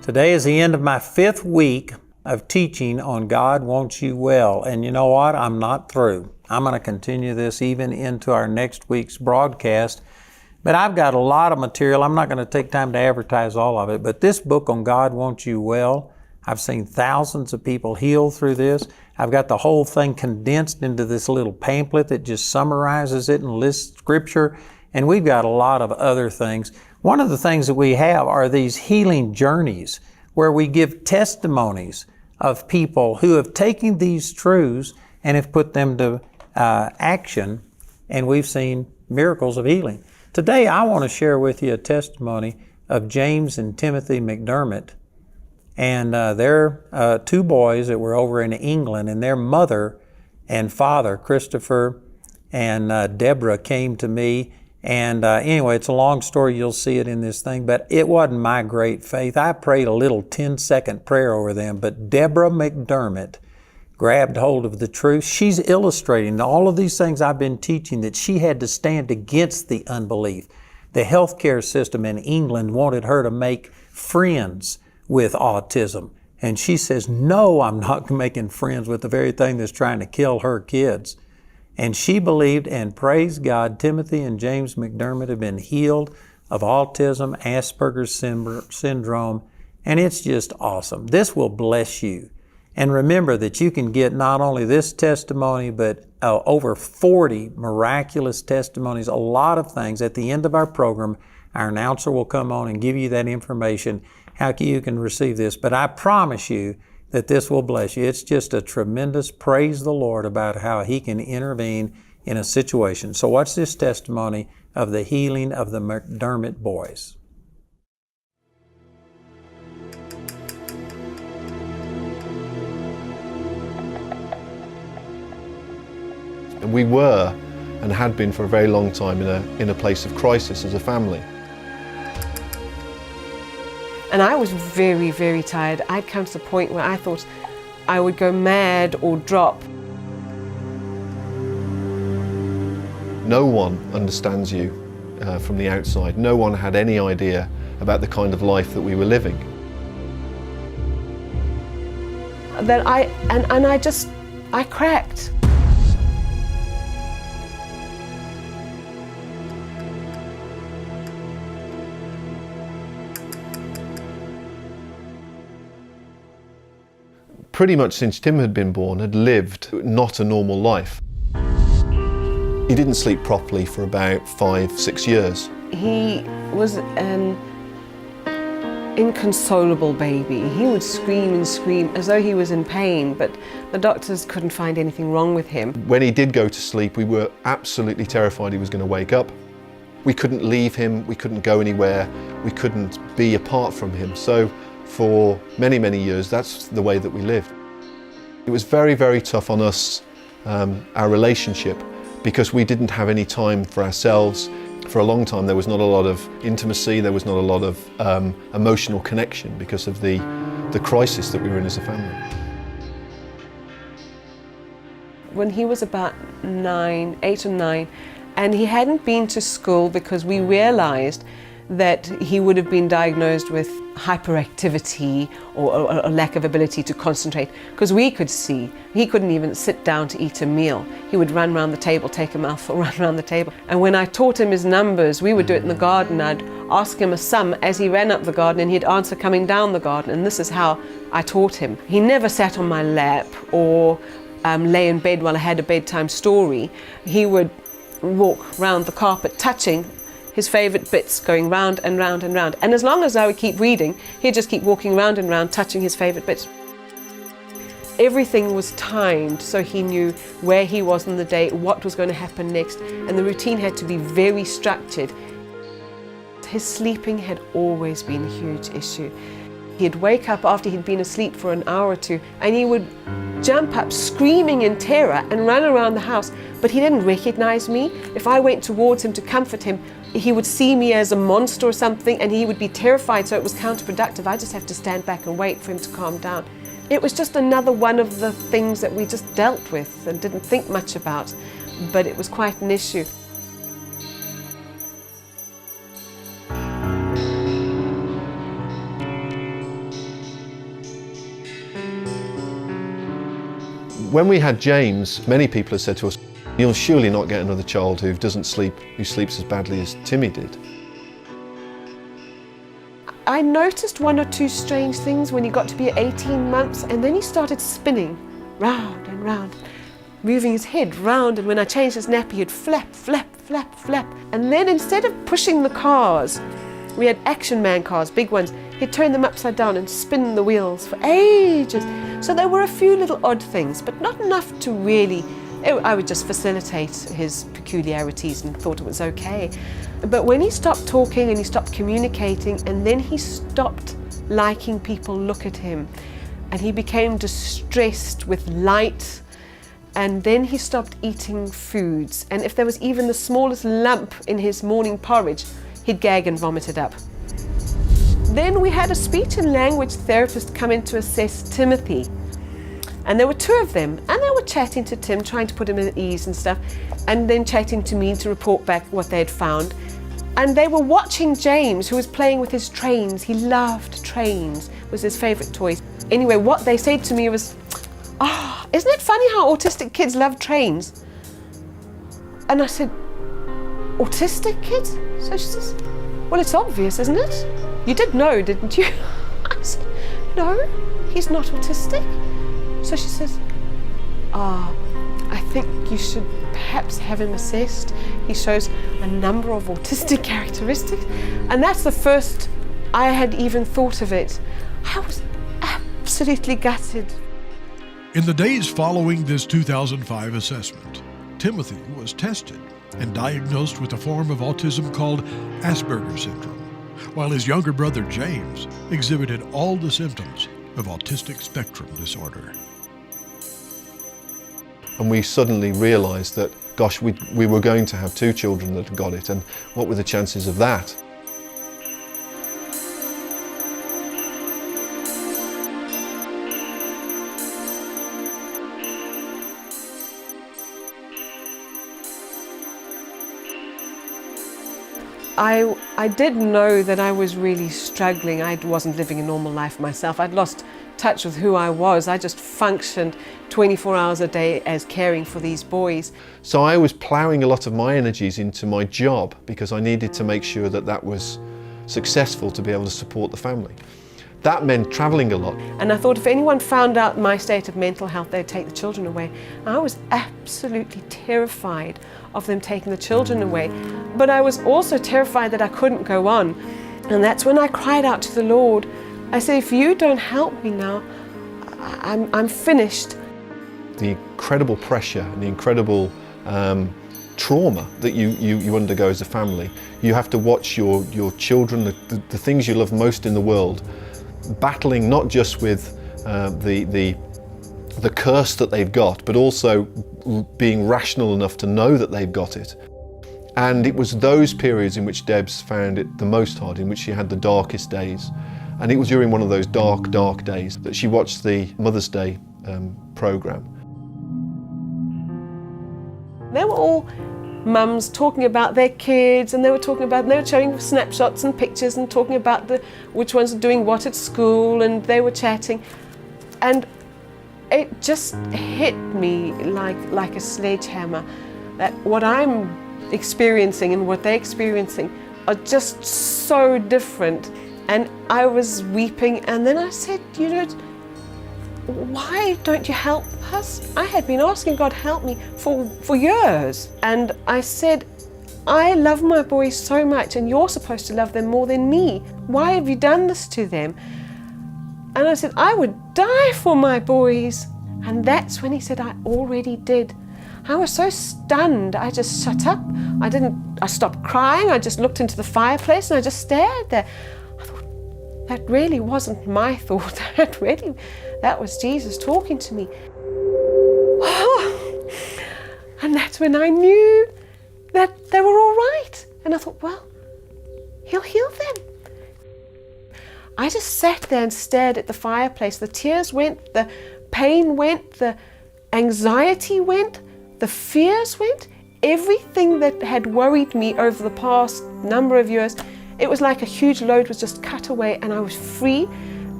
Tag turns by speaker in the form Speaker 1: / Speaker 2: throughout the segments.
Speaker 1: Today is the end of my 5th week of teaching on God Wants You Well. And you know what? I'm not through. I'm going to continue this even into our next week's broadcast. But I've got a lot of material. I'm not going to take time to advertise all of it. But this book on God Wants You Well, I've seen thousands of people healed through this. I've got the whole thing condensed into this little pamphlet that just summarizes it and lists scripture. And we've got a lot of other things. One of the things that we have are these healing journeys where we give testimonies of people who have taken these truths and have put them to action, and we've seen miracles of healing. Today I want to share with you a testimony of James and Timothy McDermott. And they're 2 boys that were over in England, and their mother and father, Christopher and Deborah, came to me. And anyway, it's a long story. You'll see it in this thing, but it wasn't my great faith. I prayed a little 10-second prayer over them, but Deborah McDermott grabbed hold of the truth. She's illustrating all of these things I've been teaching, that she had to stand against the unbelief. The healthcare system in England wanted her to make friends with autism. And she says, no, I'm not making friends with the very thing that's trying to kill her kids. And she believed, and praise God, Timothy and James McDermott have been healed of autism, Asperger's syndrome, and it's just awesome. This will bless you. And remember that you can get not only this testimony, but over 40 miraculous testimonies, a lot of things. At the end of our program, our announcer will come on and give you that information, how you can receive this. But I promise you that this will bless you. It's just a tremendous praise the Lord about how He can intervene in a situation. So what's this testimony of the healing of the McDermott boys?
Speaker 2: And we were and had been for a very long time in a place of crisis as a family.
Speaker 3: And I was very, very tired. I'd come to the point where I thought I would go mad or drop.
Speaker 2: No one understands you from the outside. No one had any idea about the kind of life that we were living.
Speaker 3: That I cracked.
Speaker 2: Pretty much since Tim had been born, had lived not a normal life. He didn't sleep properly for about 5-6 years.
Speaker 3: He was an inconsolable baby. He would scream and scream as though he was in pain, but the doctors couldn't find anything wrong with him.
Speaker 2: When he did go to sleep, we were absolutely terrified he was going to wake up. We couldn't leave him, we couldn't go anywhere, we couldn't be apart from him. So for many, many years, that's the way that we lived. It was very, very tough on us, our relationship, because we didn't have any time for ourselves. For a long time, there was not a lot of intimacy, there was not a lot of emotional connection because of the crisis that we were in as a family.
Speaker 3: When he was about 8 or 9, and he hadn't been to school because we realized that he would have been diagnosed with hyperactivity or a lack of ability to concentrate, because we could see he couldn't even sit down to eat a meal. He would run around the table, take a mouthful, run around the table. And when I taught him his numbers, we would do it in the garden. I'd ask him a sum as he ran up the garden, and he'd answer coming down the garden, and this is how I taught him. He never sat on my lap or lay in bed while I had a bedtime story. He would walk round the carpet touching his favourite bits, going round and round and round. And as long as I would keep reading, he'd just keep walking round and round, touching his favourite bits. Everything was timed, so he knew where he was in the day, what was going to happen next, and the routine had to be very structured. His sleeping had always been a huge issue. He'd wake up after he'd been asleep for an hour or two, and he would jump up screaming in terror and run around the house, but he didn't recognize me. If I went towards him to comfort him, he would see me as a monster or something, and he would be terrified, so it was counterproductive. I just have to stand back and wait for him to calm down. It was just another one of the things that we just dealt with and didn't think much about, but it was quite an issue.
Speaker 2: When we had James, many people have said to us, "You'll surely not get another child who sleeps as badly as Timmy did."
Speaker 3: I noticed one or two strange things when he got to be 18 months, and then he started spinning round and round, moving his head round, and when I changed his nappy, he'd flap, flap, flap, flap. And then instead of pushing the cars, we had Action Man cars, big ones, he'd turn them upside down and spin the wheels for ages. So there were a few little odd things, but not enough to really, I would just facilitate his peculiarities and thought it was okay. But when he stopped talking and he stopped communicating, and then he stopped liking people look at him, and he became distressed with light, and then he stopped eating foods, and if there was even the smallest lump in his morning porridge, he'd gag and vomit it up. Then we had a speech and language therapist come in to assess Timothy. And there were two of them, and they were chatting to Tim, trying to put him at ease and stuff, and then chatting to me to report back what they had found. And they were watching James, who was playing with his trains. He loved trains, it was his favourite toy. Anyway, what they said to me was, "Oh, isn't it funny how autistic kids love trains?" And I said, "Autistic kids?" So she says, "Well, it's obvious, isn't it? You did know, didn't you?" I said, "No, he's not autistic." So she says, "I think you should perhaps have him assessed. He shows a number of autistic characteristics." And that's the first I had even thought of it. I was absolutely gutted.
Speaker 4: In the days following this 2005 assessment, Timothy was tested and diagnosed with a form of autism called Asperger's syndrome, while his younger brother James exhibited all the symptoms of autistic spectrum disorder.
Speaker 2: And we suddenly realised that, gosh, we were going to have two children that had got it, and what were the chances of that?
Speaker 3: I did know that I was really struggling. I wasn't living a normal life myself. I'd lost touch with who I was. I just functioned 24 hours a day as caring for these boys.
Speaker 2: So I was ploughing a lot of my energies into my job because I needed to make sure that that was successful to be able to support the family. That meant travelling a lot.
Speaker 3: And I thought if anyone found out my state of mental health, they'd take the children away. I was absolutely terrified of them taking the children away. But I was also terrified that I couldn't go on. And that's when I cried out to the Lord. I said, if you don't help me now, I'm finished.
Speaker 2: The incredible pressure and the incredible trauma that you undergo as a family. You have to watch your children, the things you love most in the world, battling not just with the curse that they've got, but also being rational enough to know that they've got it. And it was those periods in which Debs found it the most hard, in which she had the darkest days. And it was during one of those dark, dark days that she watched the Mother's Day programme.
Speaker 3: They were all mums talking about their kids, and they were showing snapshots and pictures and talking about which ones are doing what at school, and they were chatting. And it just hit me like a sledgehammer that what I'm experiencing and what they're experiencing are just so different. And I was weeping, and then I said, you know, why don't you help us? I had been asking God help me for years. And I said, I love my boys so much, and you're supposed to love them more than me. Why have you done this to them? And I said, I would die for my boys. And that's when he said, I already did. I was so stunned, I just shut up. I stopped crying, I just looked into the fireplace and I just stared there. I thought, that really wasn't my thought. That was Jesus talking to me. Oh, and that's when I knew that they were all right. And I thought, well, he'll heal them. I just sat there and stared at the fireplace. The tears went, the pain went, the anxiety went, the fears went. Everything that had worried me over the past number of years, it was like a huge load was just cut away, and I was free,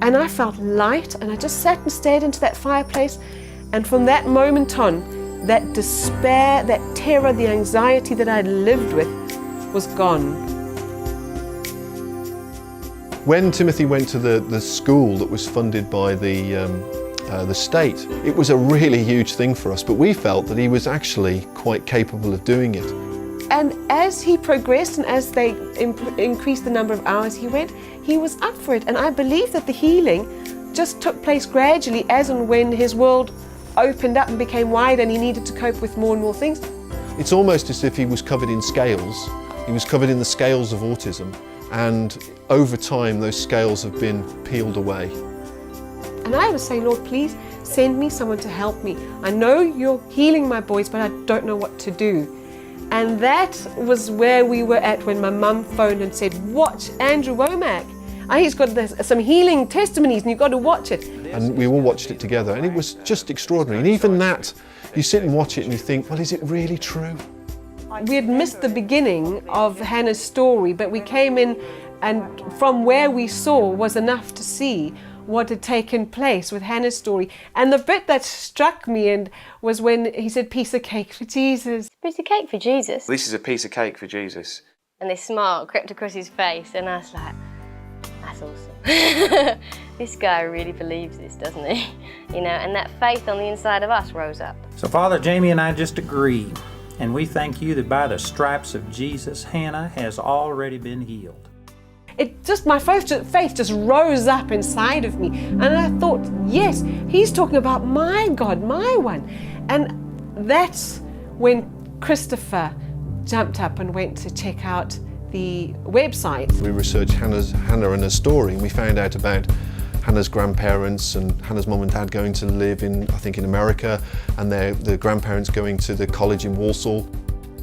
Speaker 3: and I felt light, and I just sat and stared into that fireplace, And from that moment on, that despair, that terror, the anxiety that I'd lived with was gone.
Speaker 2: When Timothy went to the school that was funded by the state, it was a really huge thing for us, but we felt that he was actually quite capable of doing it.
Speaker 3: And as he progressed and as they increased the number of hours he went, he was up for it. And I believe that the healing just took place gradually as and when his world opened up and became wide and he needed to cope with more and more things.
Speaker 2: It's almost as if he was covered in scales. He was covered in the scales of autism, and over time those scales have been peeled away.
Speaker 3: And I was saying, Lord, please send me someone to help me. I know you're healing my boys, but I don't know what to do. And that was where we were at when my mum phoned and said, watch 앤드류워맥. He's got some healing testimonies and you've got to watch it.
Speaker 2: And we all watched it together, and it was just extraordinary. And even that, you sit and watch it and you think, well, is it really true?
Speaker 3: We had missed the beginning of Hannah's story, but we came in and from where we saw was enough to see what had taken place with Hannah's story. And the bit that struck me and was when he said, piece of cake for Jesus.
Speaker 5: Piece of cake for Jesus.
Speaker 6: This is a piece of cake for Jesus.
Speaker 5: And this smile crept across his face, and I was like, that's awesome. This guy really believes this, doesn't he? You know, and that faith on the inside of us rose up.
Speaker 1: So Father, Jamie and I just agree, and we thank you that by the stripes of Jesus, Hannah has already been healed.
Speaker 3: It just, my faith just rose up inside of me. And I thought, yes, he's talking about my God, my one. And that's when Christopher jumped up and went to check out the website.
Speaker 2: We researched Hannah and her story, and we found out about Hannah's grandparents and Hannah's mum and dad going to live in, I think, in America, and the grandparents going to the college in Warsaw.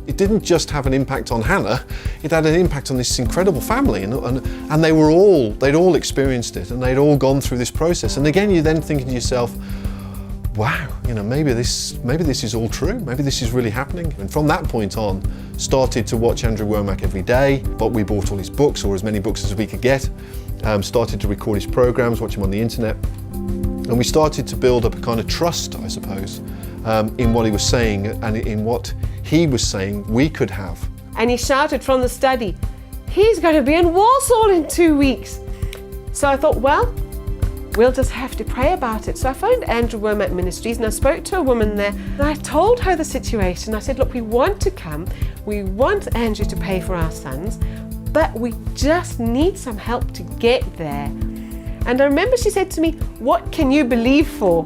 Speaker 2: It didn't just have an impact on Hannah, it had an impact on this incredible family, and they'd all experienced it, and they'd all gone through this process. And again, you're then thinking to yourself, wow, you know, maybe this is all true, maybe this is really happening. And from that point on, started to watch 앤드류워맥 every day, but we bought all his books, or as many books as we could get, started to record his programs, watch him on the internet, and we started to build up a kind of trust, I suppose, in what he was saying and in what he was saying we could have.
Speaker 3: And he shouted from the study, he's going to be in Warsaw in 2 weeks. So I thought, well, we'll just have to pray about it. So I phoned 앤드류워맥 Ministries and I spoke to a woman there and I told her the situation. I said, look, we want to come, we want Andrew to pay for our sons, but we just need some help to get there. And I remember she said to me, what can you believe for?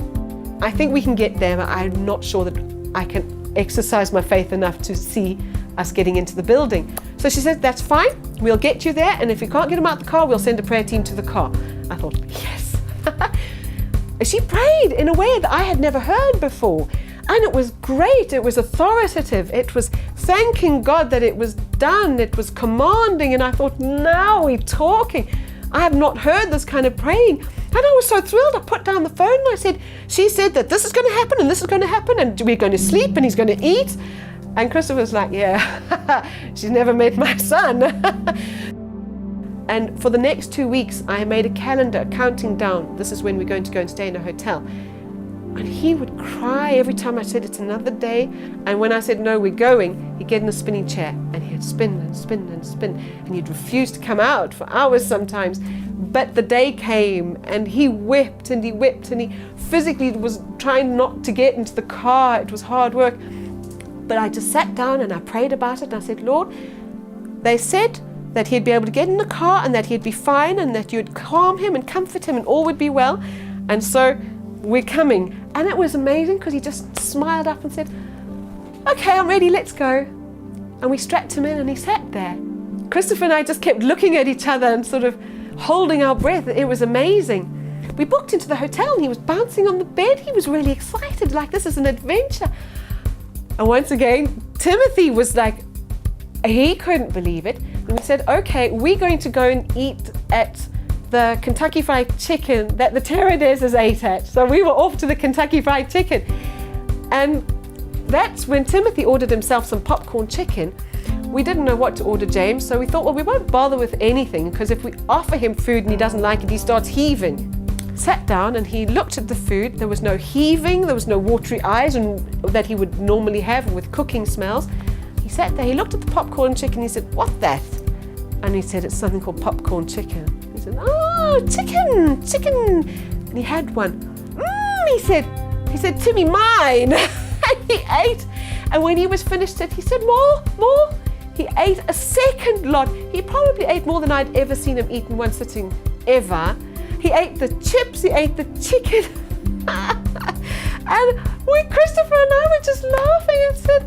Speaker 3: I think we can get there, but I'm not sure that I can exercise my faith enough to see us getting into the building. So she said, that's fine, we'll get you there, and if we can't get them out the car, we'll send a prayer team to the car. I thought, yes. She prayed in a way that I had never heard before. And it was great, it was authoritative, it was thanking God that it was done, it was commanding, and I thought, now we're talking. I have not heard this kind of praying. And I was so thrilled, I put down the phone and I said, she said that this is going to happen and this is going to happen and we're going to sleep and he's going to eat. And Christopher was like, yeah, she's never met my son. And for the next 2 weeks, I made a calendar counting down. This is when we're going to go and stay in a hotel. And he would cry every time I said it's another day. And when I said, no, we're going, he'd get in a spinning chair and he'd spin and spin and spin. And he'd refuse to come out for hours sometimes. But the day came and he wept and he wept and he physically was trying not to get into the car. It was hard work. But I just sat down and I prayed about it and I said, Lord, they said that he'd be able to get in the car and that he'd be fine and that you'd calm him and comfort him and all would be well. And so we're coming. And it was amazing because he just smiled up and said, okay, I'm ready, let's go. And we strapped him in and he sat there. Christopher and I just kept looking at each other and sort of holding our breath. It was amazing. We booked into the hotel and he was bouncing on the bed. He was really excited, like this is an adventure. And once again, Timothy was like, he couldn't believe it. And we said, okay, we're going to go and eat at the Kentucky Fried Chicken that the Terradezes ate at. So we were off to the Kentucky Fried Chicken. And that's when Timothy ordered himself some popcorn chicken. We didn't know what to order, James, so we thought, well, we won't bother with anything because if we offer him food and he doesn't like it, he starts heaving. sat down and he looked at the food. There was no heaving, there was no watery eyes that he would normally have with cooking smells. He sat there, he looked at the popcorn chicken, he said, "What's that?" And he said, "It's something called popcorn chicken." He said, "Oh, chicken." And he had one. He said, "Timmy, mine." And he ate. And when he was finished it, he said, more. He ate a second lot. He probably ate more than I'd ever seen him eat in one sitting, ever. He ate the chips, he ate the chicken. And Christopher and I were just laughing and said,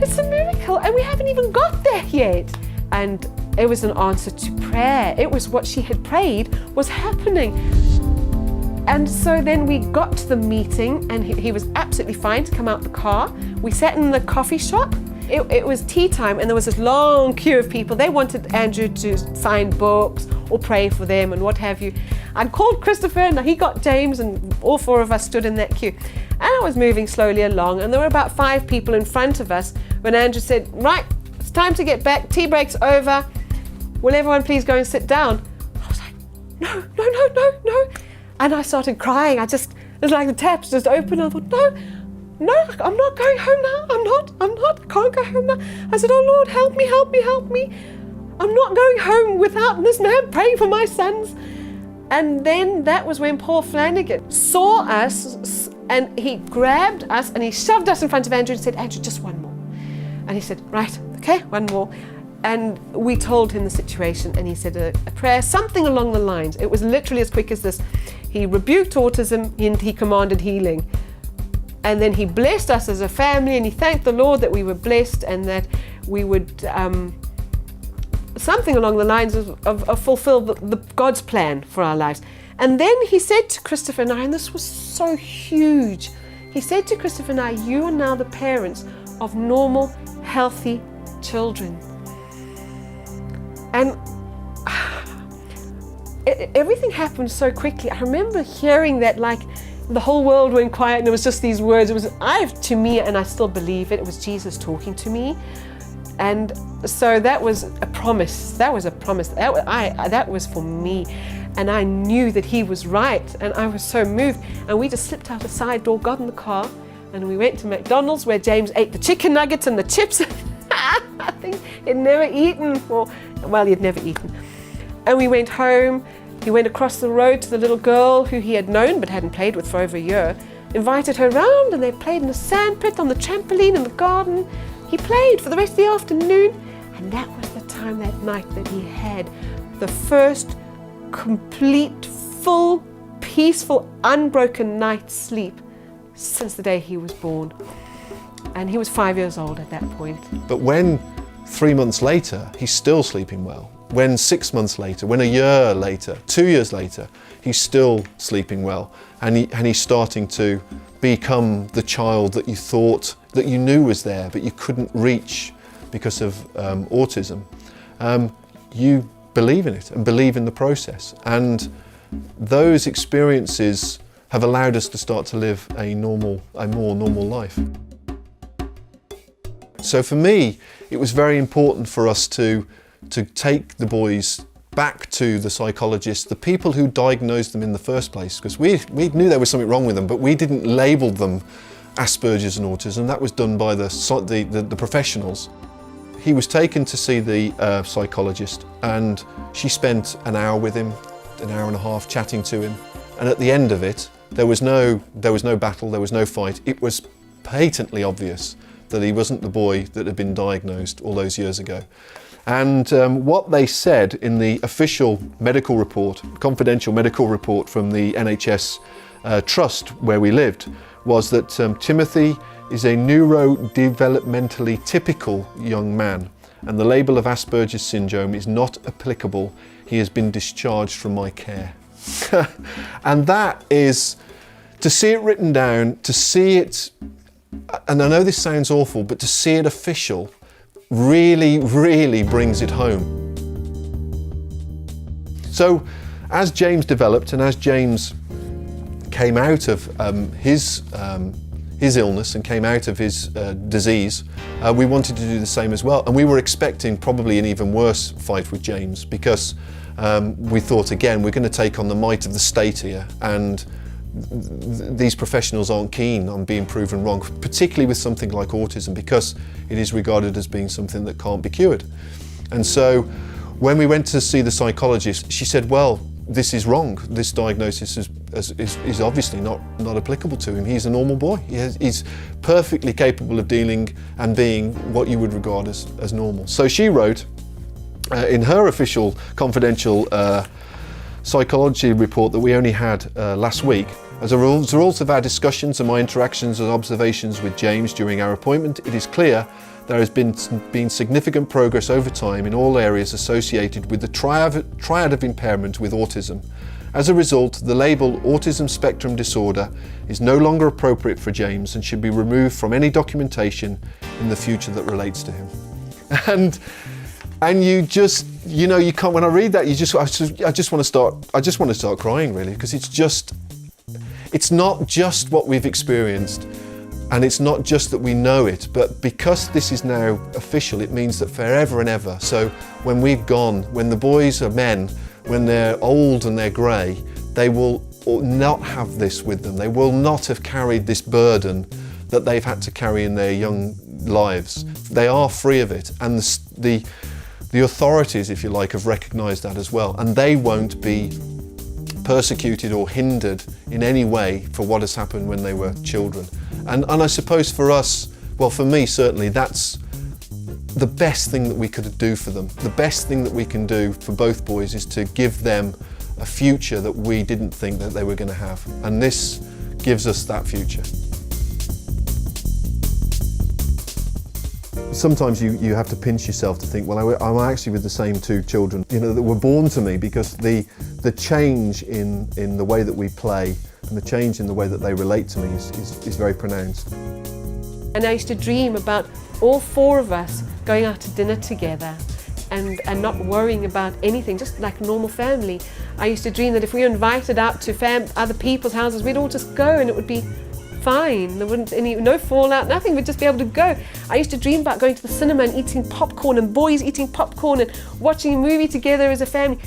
Speaker 3: "It's a miracle, and we haven't even got there yet." And it was an answer to prayer. It was what she had prayed was happening. And so then we got to the meeting, and he was absolutely fine to come out the car. We sat in the coffee shop. It was tea time, and there was this long queue of people. They wanted Andrew to sign books or pray for them and what have you. I called Christopher, and he got James, and all four of us stood in that queue. And I was moving slowly along, and there were about 5 people in front of us when Andrew said, "Right, it's time to get back. Tea break's over. Will everyone please go and sit down?" I was like, no. And I started crying. It was like the taps just opened. I thought, no, I'm not going home now. I'm not, I can't go home now. I said, "Oh Lord, help me. I'm not going home without this man praying for my sons." And then that was when Paul Flanagan saw us, and he grabbed us and he shoved us in front of Andrew and said, "Andrew, just one more." And he said, "Right, okay, one more." And we told him the situation, and he said a prayer, something along the lines. It was literally as quick as this. He rebuked autism and he commanded healing. And then he blessed us as a family, and he thanked the Lord that we were blessed and that we would, something along the lines of fulfill God's plan for our lives. And then he said to Christopher and I, and this was so huge, he said to Christopher and I, "You are now the parents of normal, healthy children." And everything happened so quickly. I remember hearing that like the whole world went quiet, and it was just these words. It was, to me, and I still believe it, it was Jesus talking to me. And so that was a promise. That was a promise. That was for me. And I knew that he was right, and I was so moved. And we just slipped out a side door, got in the car, and we went to McDonald's, where James ate the chicken nuggets and the chips. I think he'd never eaten, he'd never eaten. And we went home. He went across the road to the little girl who he had known but hadn't played with for over a year, invited her round, and they played in the sandpit, on the trampoline in the garden. He played for the rest of the afternoon, and that was the time that night that he had the first complete, full, peaceful, unbroken night's sleep since the day he was born. And he was 5 years old at that point.
Speaker 2: But when 3 months later, he's still sleeping well. When 6 months later, when a year later, 2 years later, he's still sleeping well, and he's starting to become the child that you thought, that you knew was there, but you couldn't reach because of autism. You believe in it and believe in the process. And those experiences have allowed us to start to live a more normal life. So for me, it was very important for us to take the boys back to the psychologists, the people who diagnosed them in the first place, because we knew there was something wrong with them, but we didn't label them Asperger's and autism. That was done by the professionals. He was taken to see the psychologist, and she spent an hour with him, an hour and a half chatting to him. And at the end of it, there was no battle, there was no fight. It was patently obvious that he wasn't the boy that had been diagnosed all those years ago. And what they said in the official medical report, confidential medical report from the NHS trust where we lived, was that Timothy is a neurodevelopmentally typical young man, and the label of Asperger's syndrome is not applicable. He has been discharged from my care. And that is, to see it written down, to see it, and I know this sounds awful, but to see it official really, really brings it home. So as James developed, and as James came out of his illness and came out of his disease, we wanted to do the same as well. And we were expecting probably an even worse fight with James, because we thought, again, we're going to take on the might of the state here, and these professionals aren't keen on being proven wrong, particularly with something like autism, because it is regarded as being something that can't be cured. And so when we went to see the psychologist, she said, well, this is wrong. This diagnosis is obviously not applicable to him. He's a normal boy. He's perfectly capable of dealing and being what you would regard as normal. So she wrote in her official confidential psychology report that we only had last week, as a result of our discussions and my interactions and observations with James during our appointment, it is clear there has been significant progress over time in all areas associated with the triad of impairment with autism. As a result, the label autism spectrum disorder is no longer appropriate for James and should be removed from any documentation in the future that relates to him. And you just, you can't, when I read that, I just want to start crying, really, because it's not just what we've experienced. And it's not just that we know it, but because this is now official, it means that forever and ever. So when we've gone, when the boys are men, when they're old and they're grey, they will not have this with them. They will not have carried this burden that they've had to carry in their young lives. They are free of it, and the authorities, if you like, have recognised that as well, and they won't be persecuted or hindered in any way for what has happened when they were children. And I suppose for us, well, for me certainly, that's the best thing that we could do for them. The best thing that we can do for both boys is to give them a future that we didn't think that they were going to have. And this gives us that future. Sometimes you have to pinch yourself to think, well, I'm actually with the same two children, that were born to me, because the change in the way that we play and the change in the way that they relate to me is very pronounced.
Speaker 3: And I used to dream about all four of us going out to dinner together and not worrying about anything, just like a normal family. I used to dream that if we were invited out to other people's houses, we'd all just go and it would be fine. There wouldn't no fallout, nothing. We'd just be able to go. I used to dream about going to the cinema and eating popcorn, and boys eating popcorn and watching a movie together as a family.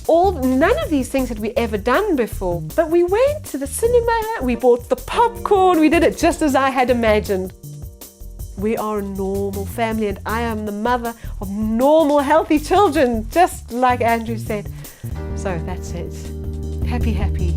Speaker 3: None of these things had we ever done before, but we went to the cinema, we bought the popcorn, we did it just as I had imagined. We are a normal family, and I am the mother of normal, healthy children, just like Andrew said. So that's it. Happy, happy.